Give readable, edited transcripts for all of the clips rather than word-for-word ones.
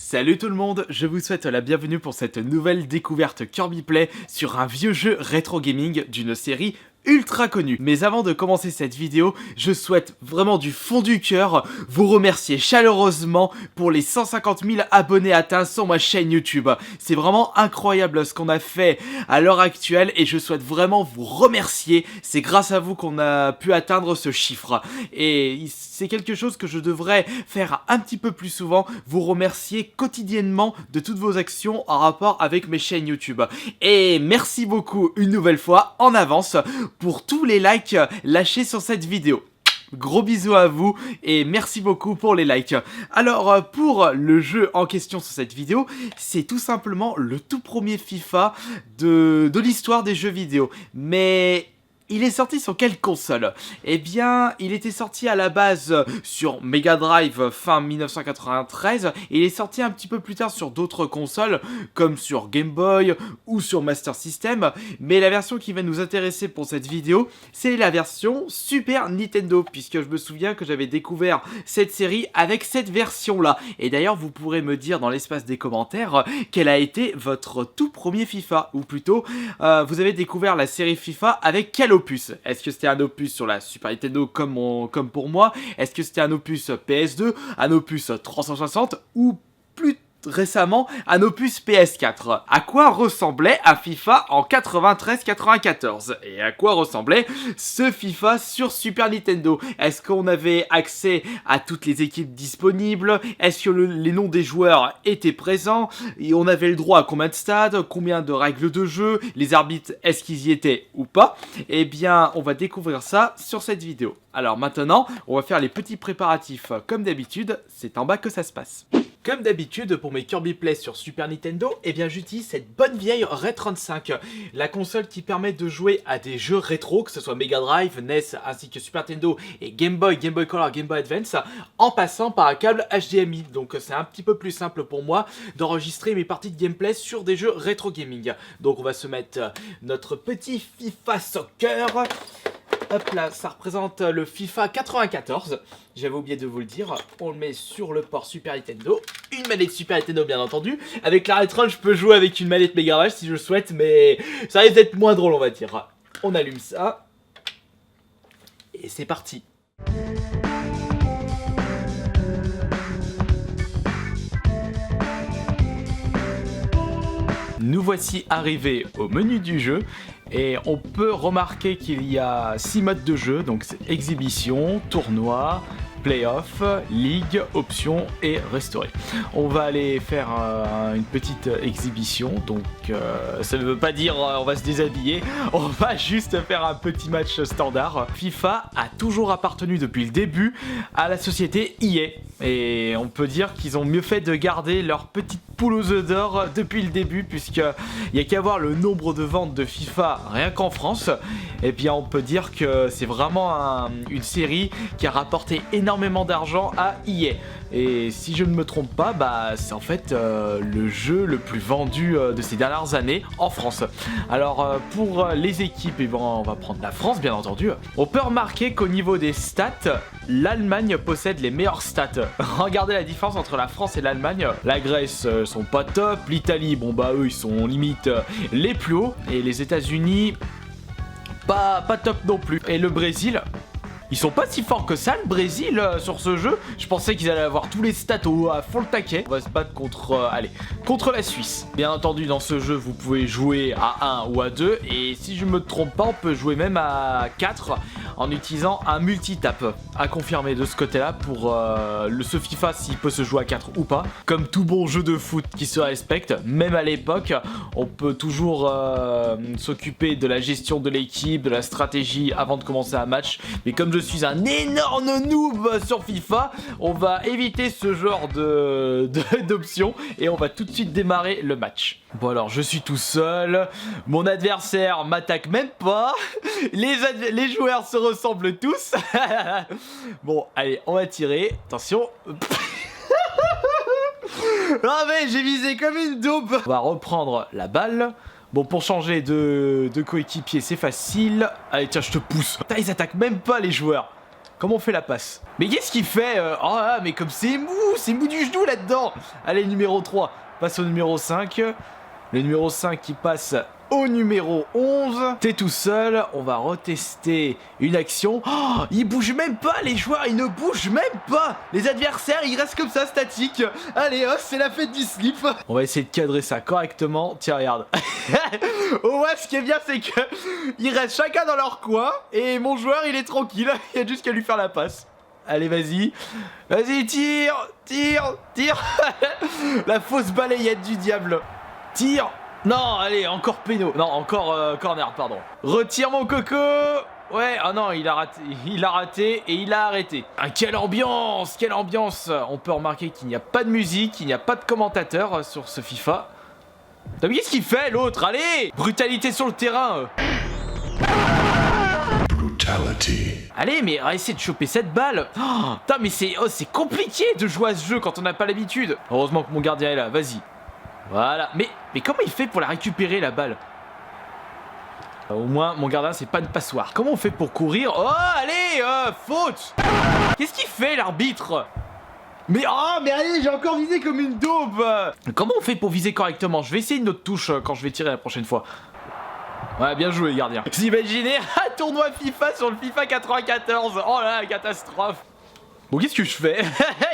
Salut tout le monde, je vous souhaite la bienvenue pour cette nouvelle découverte Kirby Play sur un vieux jeu rétro gaming d'une série ultra connue. Mais avant de commencer cette vidéo, je souhaite vraiment du fond du cœur vous remercier chaleureusement pour les 150 000 abonnés atteints sur ma chaîne YouTube. C'est vraiment incroyable ce qu'on a fait à l'heure actuelle et je souhaite vraiment vous remercier. C'est grâce à vous qu'on a pu atteindre ce chiffre. Et c'est quelque chose que je devrais faire un petit peu plus souvent, vous remercier quotidiennement de toutes vos actions en rapport avec mes chaînes YouTube. Et merci beaucoup une nouvelle fois en avance pour tous les likes lâchés sur cette vidéo. Gros bisous à vous et merci beaucoup pour les likes. Alors pour le jeu en question sur cette vidéo, c'est tout simplement le tout premier FIFA de l'histoire des jeux vidéo. Mais il est sorti sur quelle console? Eh bien, il était sorti à la base sur Mega Drive fin 1993 et il est sorti un petit peu plus tard sur d'autres consoles comme sur Game Boy ou sur Master System. Mais la version qui va nous intéresser pour cette vidéo, c'est la version Super Nintendo, puisque je me souviens que j'avais découvert cette série avec cette version-là. Et d'ailleurs, vous pourrez me dire dans l'espace des commentaires quel a été votre tout premier FIFA, ou plutôt, vous avez découvert la série FIFA avec quel opus? Est-ce que c'était un opus sur la Super Nintendo comme pour moi? Est-ce que c'était un opus PS2, un opus 360 ou plus récemment un opus PS4? À quoi ressemblait un FIFA en 93-94? Et à quoi ressemblait ce FIFA sur Super Nintendo? Est-ce qu'on avait accès à toutes les équipes disponibles? Est-ce que les noms des joueurs étaient présents? Et on avait le droit à combien de stades? Combien de règles de jeu? Les arbitres, est-ce qu'ils y étaient ou pas? Eh bien, on va découvrir ça sur cette vidéo. Alors maintenant, on va faire les petits préparatifs. Comme d'habitude, c'est en bas que ça se passe. Comme d'habitude, pour mes Kirby Play sur Super Nintendo, eh bien j'utilise cette bonne vieille Red 35, la console qui permet de jouer à des jeux rétro, que ce soit Mega Drive, NES, ainsi que Super Nintendo et Game Boy, Game Boy Color, Game Boy Advance, en passant par un câble HDMI. Donc c'est un petit peu plus simple pour moi d'enregistrer mes parties de gameplay sur des jeux rétro gaming. Donc on va se mettre notre petit FIFA Soccer. Hop là, ça représente le FIFA 94, j'avais oublié de vous le dire. On le met sur le port Super Nintendo, une manette Super Nintendo bien entendu. Avec la Retron, je peux jouer avec une manette Mega Drive si je le souhaite, mais ça risque d'être moins drôle on va dire. On allume ça, et c'est parti. Nous voici arrivés au menu du jeu et on peut remarquer qu'il y a 6 modes de jeu, donc c'est exhibition, tournoi, playoff, ligue, option et restaurer. On va aller faire une petite exhibition, donc ça ne veut pas dire on va se déshabiller, on va juste faire un petit match standard. FIFA a toujours appartenu depuis le début à la société EA et on peut dire qu'ils ont mieux fait de garder leur petite poule aux œufs d'or depuis le début, puisqu'il n'y a qu'à voir le nombre de ventes de FIFA rien qu'en France. Et bien on peut dire que c'est vraiment une série qui a rapporté énormément d'argent à EA. Et si je ne me trompe pas, c'est en fait le jeu le plus vendu de ces dernières années en France. Alors pour les équipes, on va prendre la France bien entendu. On peut remarquer qu'au niveau des stats, l'Allemagne possède les meilleures stats. Regardez la différence entre la France et l'Allemagne. La Grèce sont pas top, l'Italie, eux ils sont limite les plus hauts. Et les États-Unis, pas top non plus. Et le Brésil, ils sont pas si forts que ça, le Brésil, sur ce jeu. Je pensais qu'ils allaient avoir tous les stats à fond le taquet. On va se battre contre la Suisse. Bien entendu, dans ce jeu, vous pouvez jouer à 1 ou à 2. Et si je me trompe pas, on peut jouer même à 4 en utilisant un multitap. À confirmer de ce côté-là pour ce FIFA, s'il peut se jouer à 4 ou pas. Comme tout bon jeu de foot qui se respecte, même à l'époque, on peut toujours s'occuper de la gestion de l'équipe, de la stratégie avant de commencer un match. Mais comme je suis un énorme noob sur FIFA, on va éviter ce genre d'options et on va tout de suite démarrer le match. Bon alors je suis tout seul, mon adversaire m'attaque même pas, les joueurs se ressemblent tous. Bon allez, on va tirer, attention. Ah mais j'ai visé comme une dope. On va reprendre la balle. Bon, pour changer de coéquipier, c'est facile. Allez, tiens, je te pousse. Putain, ils attaquent même pas les joueurs. Comment on fait la passe? Mais qu'est-ce qu'il fait? Oh là, mais comme c'est mou du genou là-dedans. Allez, numéro 3, passe au numéro 5. Le numéro 5 qui passe au numéro 11. T'es tout seul, on va retester une action. Oh, ils bougent même pas, les joueurs, ils ne bougent même pas. Les adversaires, ils restent comme ça, statiques. Allez, c'est la fête du slip. On va essayer de cadrer ça correctement. Tiens, regarde. Au moins, ce qui est bien, c'est que ils restent chacun dans leur coin. Et mon joueur, il est tranquille. Il y a juste qu'à lui faire la passe. Allez, vas-y. Vas-y, tire. La fausse balayette du diable. Tire. Non, allez, encore péno. Non, encore corner, pardon. Retire mon coco. Ouais, ah non, il a raté et il a arrêté. Ah, quelle ambiance. On peut remarquer qu'il n'y a pas de musique, qu'il n'y a pas de commentateur sur ce FIFA. Mais qu'est-ce qu'il fait, l'autre? Allez, brutalité sur le terrain. Brutality. Allez, mais essayez de choper cette balle. Oh, putain, mais c'est compliqué de jouer à ce jeu quand on n'a pas l'habitude. Heureusement que mon gardien est là, vas-y. Voilà, mais comment il fait pour la récupérer, la balle? Au moins, mon gardien, c'est pas une passoire. Comment on fait pour courir? Oh, allez, faute. Qu'est-ce qu'il fait, l'arbitre? Mais allez, j'ai encore visé comme une daube. Comment on fait pour viser correctement? Je vais essayer une autre touche quand je vais tirer la prochaine fois. Ouais, bien joué, gardien. Vous imaginez un tournoi FIFA sur le FIFA 94? Oh là, catastrophe. Bon, qu'est-ce que je fais?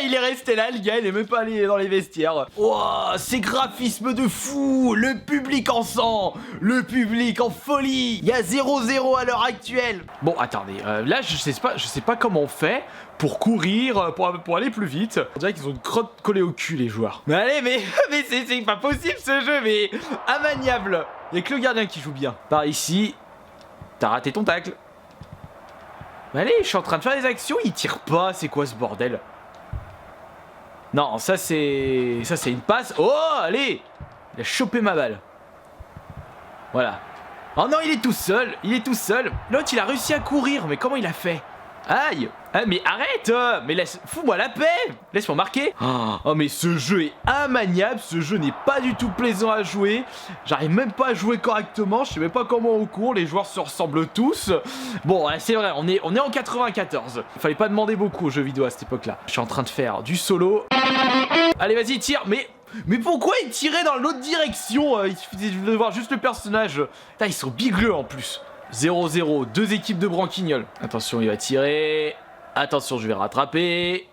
Il est resté là, le gars, il est même pas allé dans les vestiaires. Wow, ces graphismes de fou. Le public en sang. Le public en folie. Il y a 0-0 à l'heure actuelle. Bon, attendez, là, je sais pas comment on fait pour courir, pour aller plus vite. On dirait qu'ils ont une crotte collée au cul, les joueurs. Mais allez, mais c'est pas possible, ce jeu, mais immaniable. Il y a que le gardien qui joue bien. Par ici, t'as raté ton tacle. Mais allez, je suis en train de faire des actions, il tire pas, c'est quoi ce bordel? Non, ça c'est une passe. Oh, allez! Il a chopé ma balle. Voilà. Oh non, il est tout seul. L'autre, il a réussi à courir, mais comment il a fait? Aïe! Ah, mais arrête! Mais fous-moi la paix! Laisse-moi marquer! Oh, mais ce jeu est immaniable, ce jeu n'est pas du tout plaisant à jouer. J'arrive même pas à jouer correctement, je sais même pas comment on court, les joueurs se ressemblent tous. Bon, c'est vrai, on est en 94. Il fallait pas demander beaucoup aux jeux vidéo à cette époque-là. Je suis en train de faire du solo. Allez, vas-y, tire! Mais pourquoi il tirait dans l'autre direction? Il suffisait de voir juste le personnage. Putain, ils sont bigleux en plus. 0-0, deux équipes de branquignoles. Attention, il va tirer. Attention, je vais rattraper.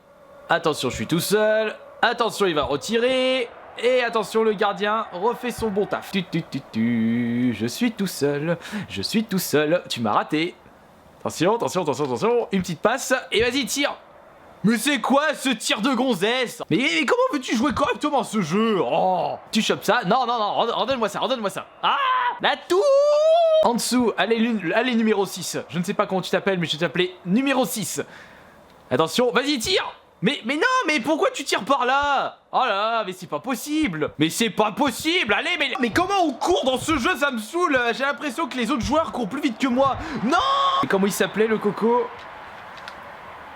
Attention, je suis tout seul. Attention, il va retirer. Et attention, le gardien refait son bon taf. Je suis tout seul. Tu m'as raté. Attention. Une petite passe. Et vas-y, tire. Mais c'est quoi ce tir de gonzesse? Mais comment veux-tu jouer correctement ce jeu? Oh, tu chopes ça? Non, redonne-moi ça. Ah, la tour. En dessous, allez numéro 6. Je ne sais pas comment tu t'appelles, mais je vais t'appeler numéro 6. Attention, vas-y, tire. Mais non, mais pourquoi tu tires par là? Oh là, mais c'est pas possible. Allez, mais comment on court dans ce jeu? Ça me saoule. J'ai l'impression que les autres joueurs courent plus vite que moi. Non. Et comment il s'appelait, le coco?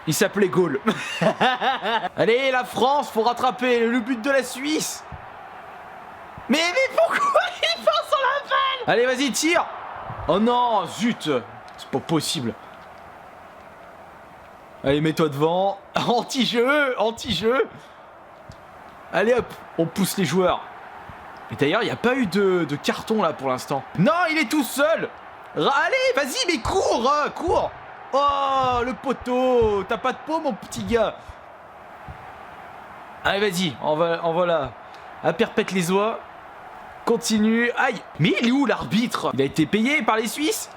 Il s'appelait Gaulle. Allez, la France, faut rattraper le but de la Suisse. Mais pourquoi il passe sur la balle? Allez, vas-y, tire. Oh non, zut. C'est pas possible. Allez, mets-toi devant. Anti-jeu. Allez, hop, on pousse les joueurs. Et d'ailleurs, il n'y a pas eu de carton, là, pour l'instant. Non, il est tout seul. Allez, vas-y, mais cours. Oh, le poteau. T'as pas de peau, mon petit gars. Allez, vas-y, on va là. À perpète les oies. Continue. Aïe. Mais il est où, l'arbitre? Il a été payé par les Suisses?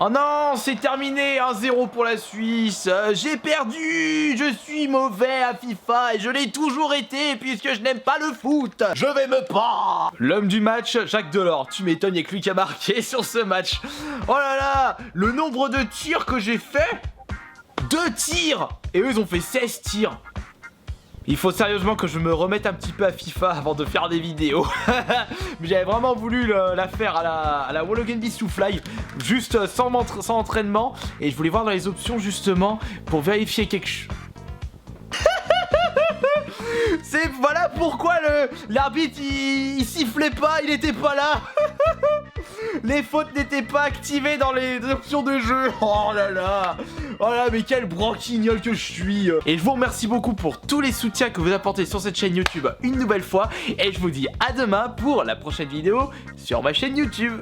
Oh non, c'est terminé. 1-0 pour la Suisse. J'ai perdu. Je suis mauvais à FIFA et je l'ai toujours été puisque je n'aime pas le foot. Je vais me pendre. L'homme du match, Jacques Delors. Tu m'étonnes, il y a que lui qui a marqué sur ce match. Oh là là, le nombre de tirs que j'ai fait. 2 tirs. Et eux, ils ont fait 16 tirs. Il faut sérieusement que je me remette un petit peu à FIFA avant de faire des vidéos. Mais j'avais vraiment voulu la faire à la Wall Again Beast to Fly, juste sans entraînement. Et je voulais voir dans les options justement pour vérifier quelque chose. Voilà pourquoi l'arbitre il sifflait pas, il était pas là. Les fautes n'étaient pas activées dans les options de jeu. Oh là là. Oh là, mais quel branquignol que je suis. Et je vous remercie beaucoup pour tous les soutiens que vous apportez sur cette chaîne YouTube une nouvelle fois. Et je vous dis à demain pour la prochaine vidéo sur ma chaîne YouTube.